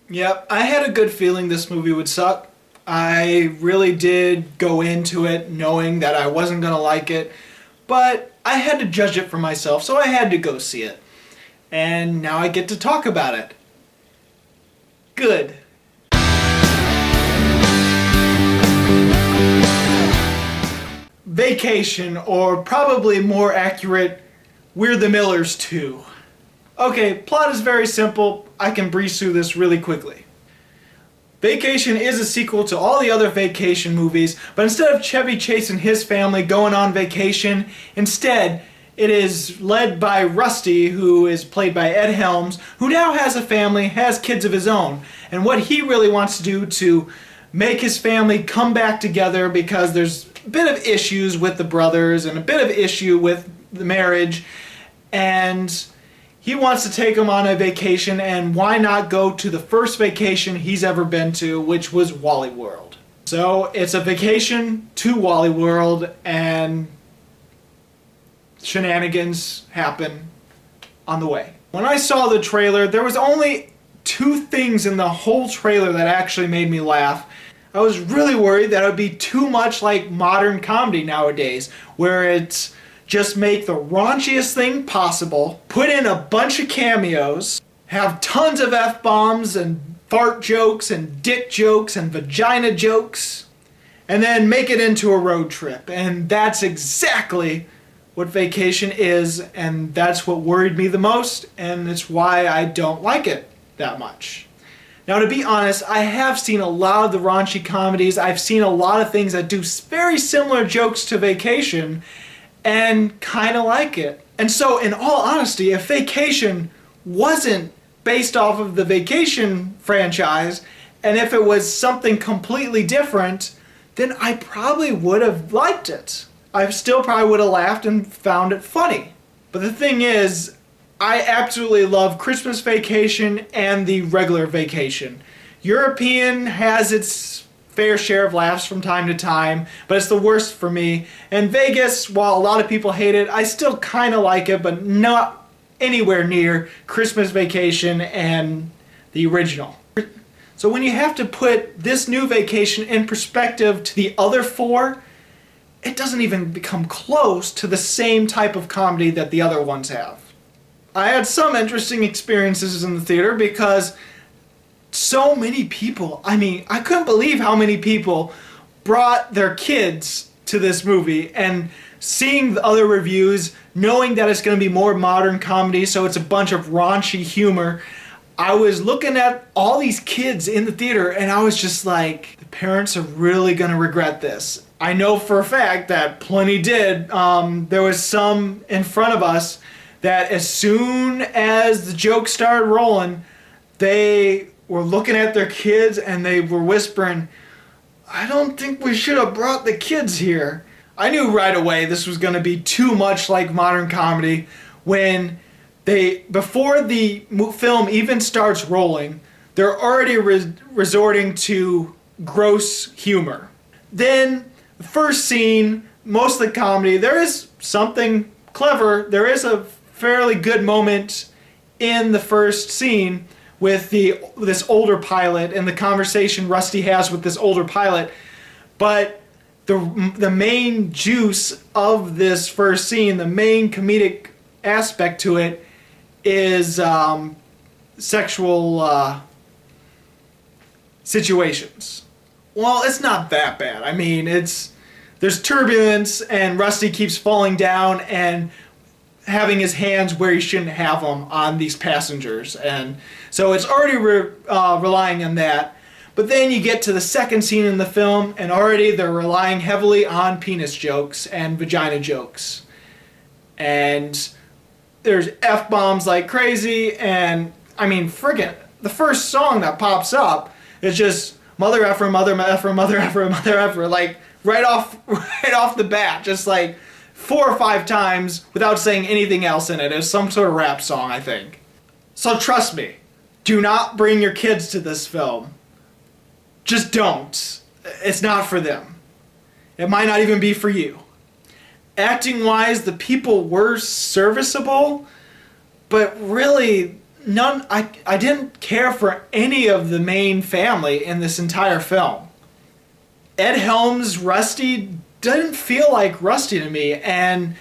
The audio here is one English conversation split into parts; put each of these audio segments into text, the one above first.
Yep, I had a good feeling this movie would suck. I really did go into it knowing that I wasn't going to like it, but I had to judge it for myself, so I had to go see it. And now I get to talk about it. Good. Vacation, or probably more accurate, We're the Millers 2. Okay, plot is very simple. I can breeze through this really quickly. Vacation is a sequel to all the other vacation movies, but instead of Chevy Chase and his family going on vacation, instead it is led by Rusty, who is played by Ed Helms, who now has a family, has kids of his own, and what he really wants to do to make his family come back together, because there's a bit of issues with the brothers and a bit of issue with the marriage, and he wants to take them on a vacation, and why not go to the first vacation he's ever been to, which was Wally World. So it's a vacation to Wally World, and shenanigans happen on the way. When I saw the trailer, there was only two things in the whole trailer that actually made me laugh. I was really worried that it would be too much like modern comedy nowadays, where it's just make the raunchiest thing possible, put in a bunch of cameos, have tons of F-bombs and fart jokes and dick jokes and vagina jokes, and then make it into a road trip. And that's exactly what Vacation is, and that's what worried me the most, and it's why I don't like it that much. Now, to be honest, I have seen a lot of the raunchy comedies. I've seen a lot of things that do very similar jokes to Vacation, and kind of like it. And so, in all honesty, if Vacation wasn't based off of the Vacation franchise, and if it was something completely different, then I probably would have liked it. I still probably would have laughed and found it funny. But the thing is, I absolutely love Christmas Vacation and the regular Vacation. European has its fair share of laughs from time to time, but it's the worst for me. And Vegas, while a lot of people hate it, I still kind of like it, but not anywhere near Christmas Vacation and the original. So when you have to put this new Vacation in perspective to the other four, it doesn't even become close to the same type of comedy that the other ones have. I had some interesting experiences in the theater because so many people, I couldn't believe how many people brought their kids to this movie, and seeing the other reviews, knowing that it's going to be more modern comedy, so it's a bunch of raunchy humor, I was looking at all these kids in the theater and I was just like, the parents are really going to regret this. I know for a fact that plenty did. There was some in front of us that as soon as the joke started rolling, they were looking at their kids and they were whispering, I don't think we should have brought the kids here. I knew right away this was going to be too much like modern comedy when before the film even starts rolling, they're already resorting to gross humor. Then the first scene, most of the comedy, there is something clever. There is a fairly good moment in the first scene with this older pilot and the conversation Rusty has with this older pilot. But the main juice of this first scene, the main comedic aspect to it, is sexual situations. Well, it's not that bad. There's turbulence and Rusty keeps falling down and having his hands where he shouldn't have them on these passengers, and so it's already relying on that. But then you get to the second scene in the film and already they're relying heavily on penis jokes and vagina jokes, and there's F-bombs like crazy, and friggin' the first song that pops up is just mother effer, mother effer, mother effer, mother effer, like right off the bat, just like 4 or 5 times without saying anything else in it. It's some sort of rap song, I think. So trust me, do not bring your kids to this film. Just don't. It's not for them. It might not even be for you. Acting wise, the people were serviceable, but really I didn't care for any of the main family in this entire film. Ed Helms' Rusty didn't feel like Rusty to me, and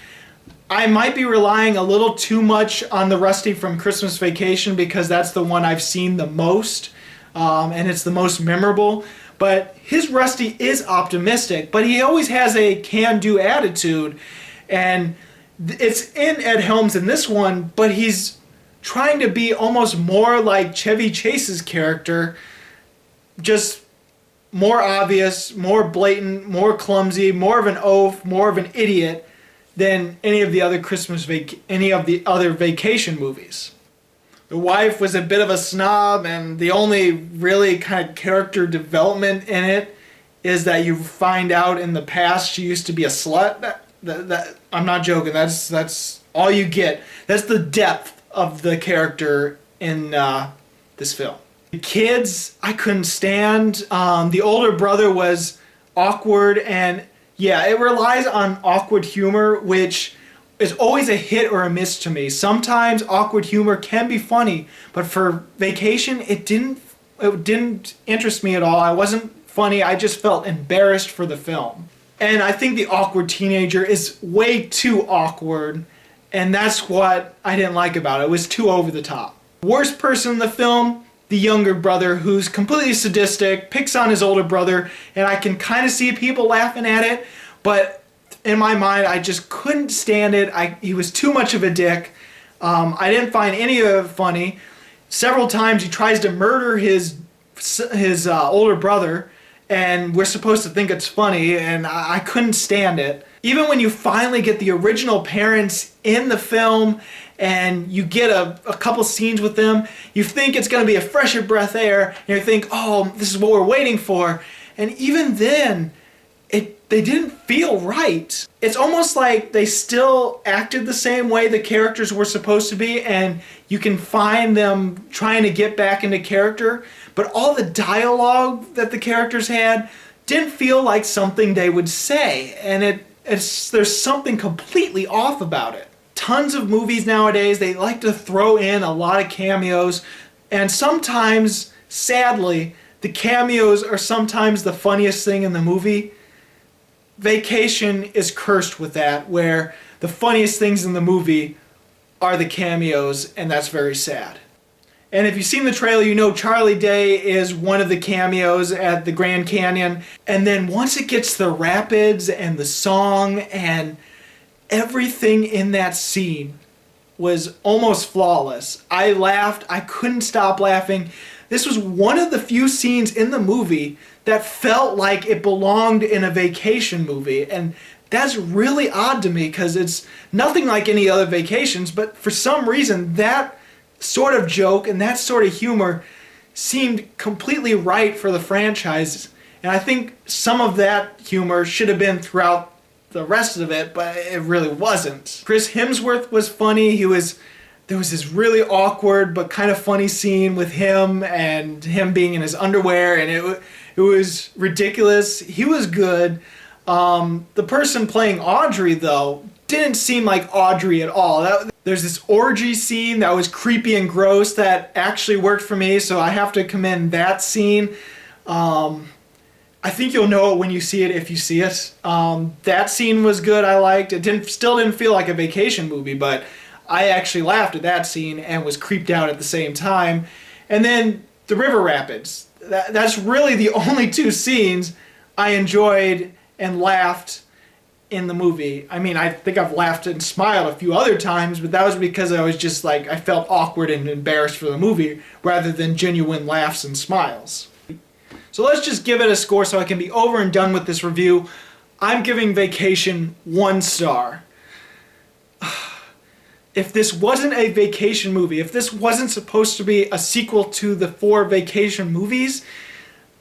I might be relying a little too much on the Rusty from Christmas Vacation because that's the one I've seen the most, and it's the most memorable. But his Rusty is optimistic, but he always has a can-do attitude, and it's in Ed Helms in this one, but he's trying to be almost more like Chevy Chase's character, just more obvious, more blatant, more clumsy, more of an oaf, more of an idiot than any of the other vacation movies. The wife was a bit of a snob, and the only really kind of character development in it is that you find out in the past she used to be a slut. I'm not joking. That's all you get. That's the depth of the character in this film. The kids, I couldn't stand. The older brother was awkward, and yeah, it relies on awkward humor, which is always a hit or a miss to me. Sometimes awkward humor can be funny, but for Vacation, it didn't interest me at all. I wasn't funny. I just felt embarrassed for the film. And I think the awkward teenager is way too awkward, and that's what I didn't like about it. It was too over the top. Worst person in the film, the younger brother, who's completely sadistic, picks on his older brother, and I can kind of see people laughing at it, but in my mind, I just couldn't stand it. He was too much of a dick. I didn't find any of it funny. Several times he tries to murder his older brother, and we're supposed to think it's funny, and I couldn't stand it. Even when you finally get the original parents in the film and you get a couple scenes with them, you think it's going to be a fresher breath of air, and you think, oh, this is what we're waiting for. And even then, they didn't feel right. It's almost like they still acted the same way the characters were supposed to be, and you can find them trying to get back into character, but all the dialogue that the characters had didn't feel like something they would say, and there's something completely off about it. Tons of movies nowadays, they like to throw in a lot of cameos, and sometimes, sadly, the cameos are sometimes the funniest thing in the movie. Vacation is cursed with that, where the funniest things in the movie are the cameos, and that's very sad. And if you've seen the trailer, you know Charlie Day is one of the cameos at the Grand Canyon. And then once it gets the rapids and the song and everything in that scene was almost flawless. I laughed. I couldn't stop laughing. This was one of the few scenes in the movie that felt like it belonged in a vacation movie. And that's really odd to me because it's nothing like any other vacations, but for some reason that sort of joke and that sort of humor seemed completely right for the franchise. And I think some of that humor should have been throughout the rest of it, but it really wasn't. Chris Hemsworth was funny. There was this really awkward but kind of funny scene with him and him being in his underwear, and it was ridiculous. He was good. The person playing Audrey, though, didn't seem like Audrey at all. There's this orgy scene that was creepy and gross that actually worked for me, so I have to commend that scene. I think you'll know it when you see it if you see it. That scene was good. I liked it. Still didn't feel like a vacation movie, but I actually laughed at that scene and was creeped out at the same time. And then the river rapids. That's really the only two scenes I enjoyed and laughed in the movie. I mean, I think I've laughed and smiled a few other times, but that was because I was just like, I felt awkward and embarrassed for the movie rather than genuine laughs and smiles. So let's just give it a score so I can be over and done with this review. I'm giving Vacation 1 star. If this wasn't a vacation movie, if this wasn't supposed to be a sequel to the 4 vacation movies,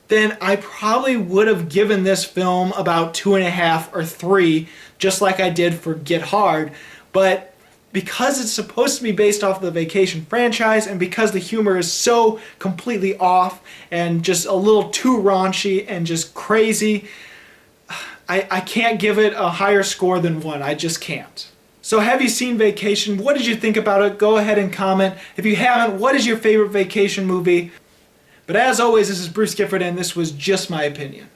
then I probably would have given this film about 2.5 or 3, just like I did for Get Hard. But because it's supposed to be based off the Vacation franchise, and because the humor is so completely off and just a little too raunchy and just crazy, I can't give it a higher score than 1. I just can't. So have you seen Vacation? What did you think about it? Go ahead and comment. If you haven't, what is your favorite vacation movie? But as always, this is Bruce Gifford, and this was just my opinion.